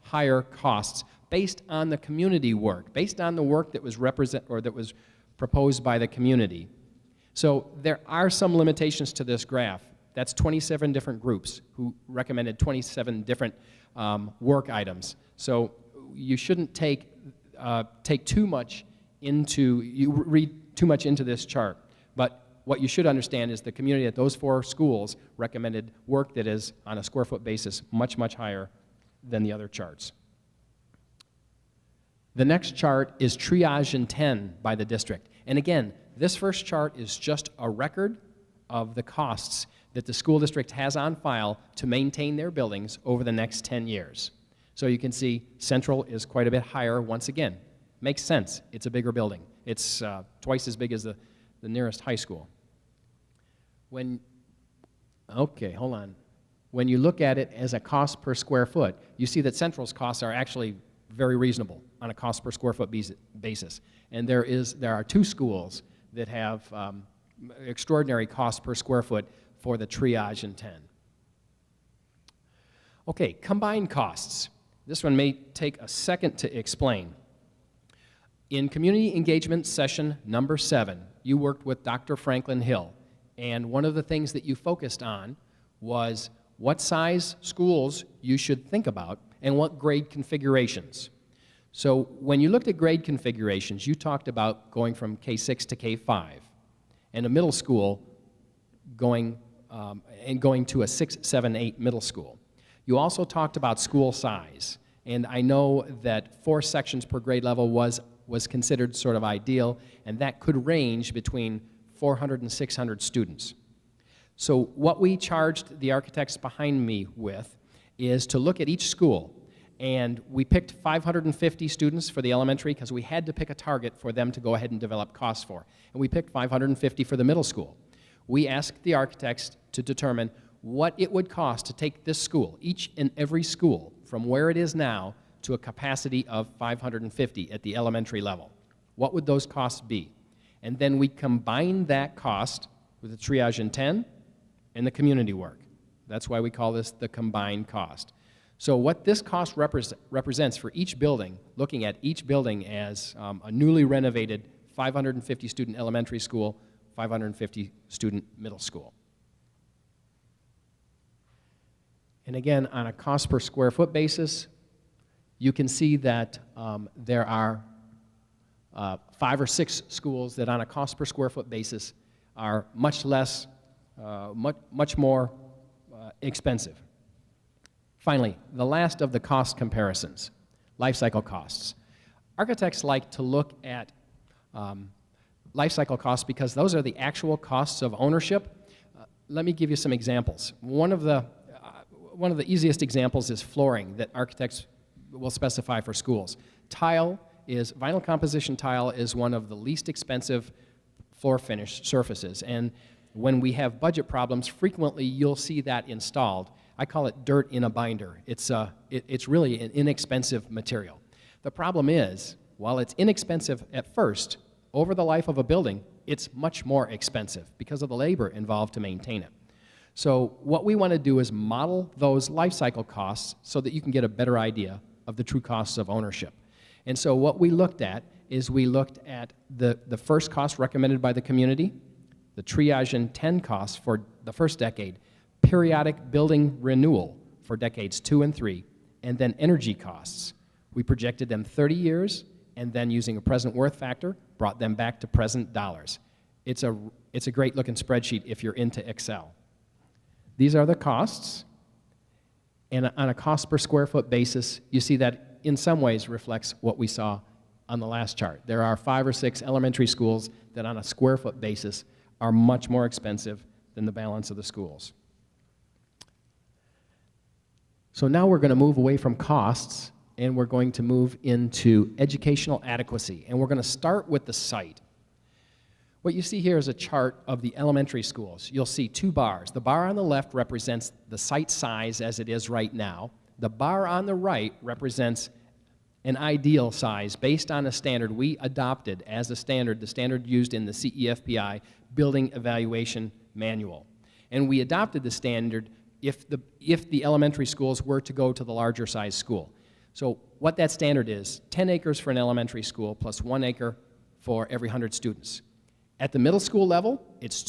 higher costs based on the community work, based on the work that was proposed by the community. So there are some limitations to this graph. That's 27 different groups who recommended 27 different work items. So you shouldn't read too much into this chart. But what you should understand is the community at those 4 schools recommended work that is, on a square foot basis, much, much higher than the other charts. The next chart is triage in 10 by the district. And again, this first chart is just a record of the costs that the school district has on file to maintain their buildings over the next 10 years. So you can see Central is quite a bit higher once again. Makes sense. It's a bigger building. It's twice as big as the nearest high school. Okay, hold on. When you look at it as a cost per square foot, you see that Central's costs are actually very reasonable on a cost per square foot basis. And there are 2 schools that have extraordinary cost per square foot for the triage in 10. Okay, combined costs. This one may take a second to explain. In community engagement session number 7, you worked with Dr. Franklin Hill, and one of the things that you focused on was what size schools you should think about and what grade configurations. So when you looked at grade configurations, you talked about going from K6 to K5, and a middle school going to a 6, 7, 8 middle school. You also talked about school size, and I know that 4 sections per grade level was considered sort of ideal, and that could range between 400 and 600 students. So what we charged the architects behind me with is to look at each school, and we picked 550 students for the elementary because we had to pick a target for them to go ahead and develop costs for, and we picked 550 for the middle school. We asked the architects to determine what it would cost to take this school, each and every school, from where it is now to a capacity of 550 at the elementary level. What would those costs be? And then we combined that cost with the triage in 10 and the community work. That's why we call this the combined cost. So what this cost represents for each building, looking at each building as a newly renovated 550 student elementary school, 550 student middle school. And again, on a cost per square foot basis, you can see that there are 5 or 6 schools that on a cost per square foot basis are much more expensive. Finally, the last of the cost comparisons, life cycle costs. Architects like to look at life cycle costs because those are the actual costs of ownership. Let me give you some examples. One of the easiest examples is flooring that architects will specify for schools. Vinyl composition tile is one of the least expensive floor finish surfaces, and when we have budget problems, frequently you'll see that installed. I call it dirt in a binder. It's really an inexpensive material. The problem is, while it's inexpensive at first, over the life of a building, it's much more expensive because of the labor involved to maintain it. So what we want to do is model those life cycle costs so that you can get a better idea of the true costs of ownership. And so what we looked at is we looked at the first cost recommended by the community, the triage in 10 costs for the first decade, periodic building renewal for decades 2 and 3, and then energy costs. We projected them 30 years, and then using a present worth factor, brought them back to present dollars. It's a great looking spreadsheet if you're into Excel. These are the costs, and on a cost per square foot basis, you see that in some ways reflects what we saw on the last chart. There are 5 or 6 elementary schools that on a square foot basis are much more expensive than the balance of the schools. So now we're going to move away from costs, and we're going to move into educational adequacy, and we're going to start with the site. What you see here is a chart of the elementary schools. You'll see 2 bars. The bar on the left represents the site size as it is right now. The bar on the right represents an ideal size based on a standard we adopted as a standard, the standard used in the CEFPI Building Evaluation Manual. And we adopted the standard if the elementary schools were to go to the larger size school. So what that standard is, 10 acres for an elementary school plus 1 acre for every 100 students. At the middle school level, it's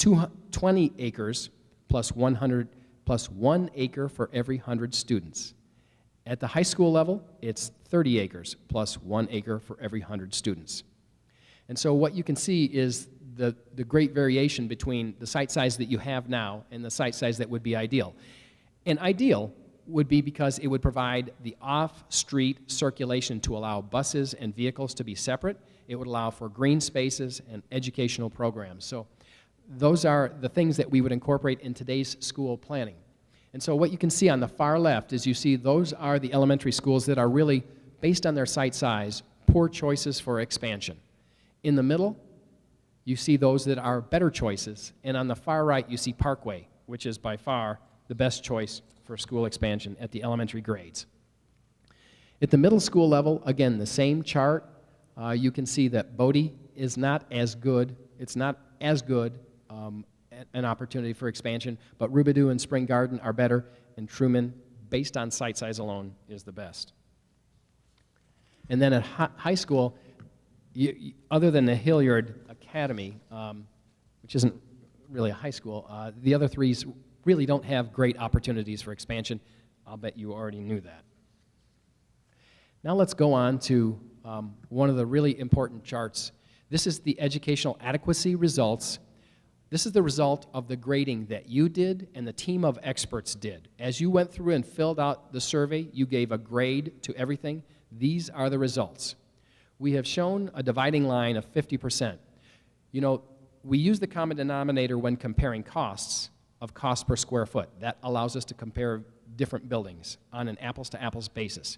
20 acres plus 1 acre for every 100 students. At the high school level, it's 30 acres plus 1 acre for every 100 students. And so what you can see is the great variation between the site size that you have now and the site size that would be ideal. And ideal would be because it would provide the off-street circulation to allow buses and vehicles to be separate. It would allow for green spaces and educational programs. So those are the things that we would incorporate in today's school planning. And so what you can see on the far left is you see those are the elementary schools that are really, based on their site size, poor choices for expansion. In the middle, you see those that are better choices. And on the far right, you see Parkway, which is by far the best choice for school expansion at the elementary grades. At the middle school level, again, the same chart. You can see that Bodie is not as good. It's not as good an opportunity for expansion, but Rubidoux and Spring Garden are better, and Truman, based on site size alone, is the best. And then at high school, other than the Hilliard Academy, which isn't really a high school, the other threes really don't have great opportunities for expansion. I'll bet you already knew that. Now let's go on to one of the really important charts. This is the educational adequacy results. This is the result of the grading that you did and the team of experts did. As you went through and filled out the survey, you gave a grade to everything. These are the results. We have shown a dividing line of 50%. You know, we use the common denominator when comparing costs of cost per square foot. That allows us to compare different buildings on an apples-to-apples basis.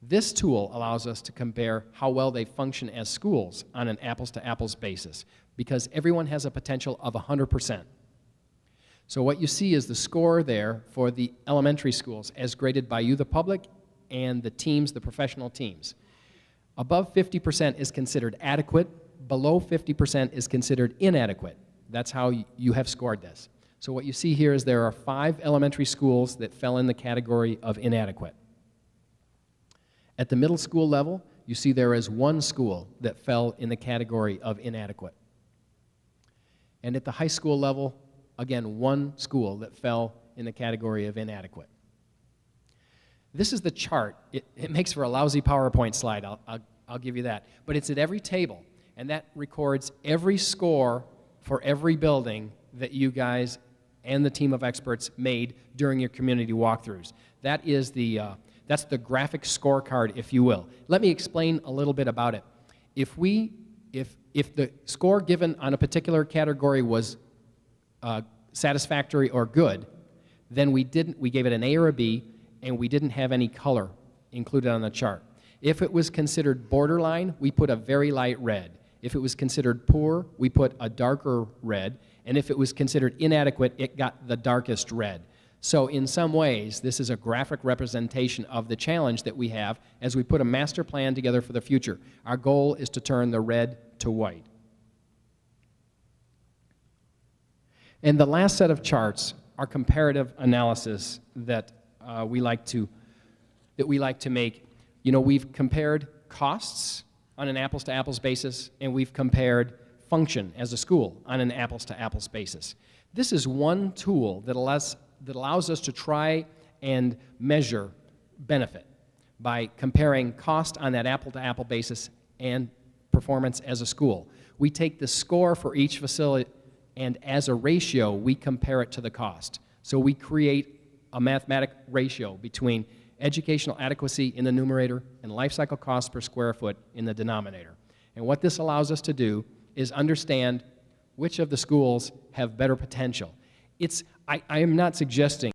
This tool allows us to compare how well they function as schools on an apples-to-apples basis, because everyone has a potential of 100%. So what you see is the score there for the elementary schools as graded by you, the public, and the teams, the professional teams. Above 50% is considered adequate. Below 50% is considered inadequate. That's how you have scored this. So what you see here is there are 5 elementary schools that fell in the category of inadequate. At the middle school level, you see there is 1 school that fell in the category of inadequate. And at the high school level, again, 1 school that fell in the category of inadequate. This is the chart. It makes for a lousy PowerPoint slide, I'll give you that. But it's at every table, and that records every score for every building that you guys and the team of experts made during your community walkthroughs. That is that's the graphic scorecard, if you will. Let me explain a little bit about it. If the score given on a particular category was satisfactory or good, then we gave it an A or a B, and we didn't have any color included on the chart. If it was considered borderline, we put a very light red. If it was considered poor, we put a darker red. And if it was considered inadequate, it got the darkest red. So in some ways, this is a graphic representation of the challenge that we have as we put a master plan together for the future. Our goal is to turn the red to white. And the last set of charts are comparative analysis that we like to make. You know, we've compared costs on an apples-to-apples basis, and we've compared function as a school on an apples-to-apples basis. This is one tool that allows us to try and measure benefit by comparing cost on that apple-to-apple basis and performance as a school. We take the score for each facility, and as a ratio, we compare it to the cost. So we create a mathematical ratio between educational adequacy in the numerator and life cycle cost per square foot in the denominator. And what this allows us to do is understand which of the schools have better potential. I am not suggesting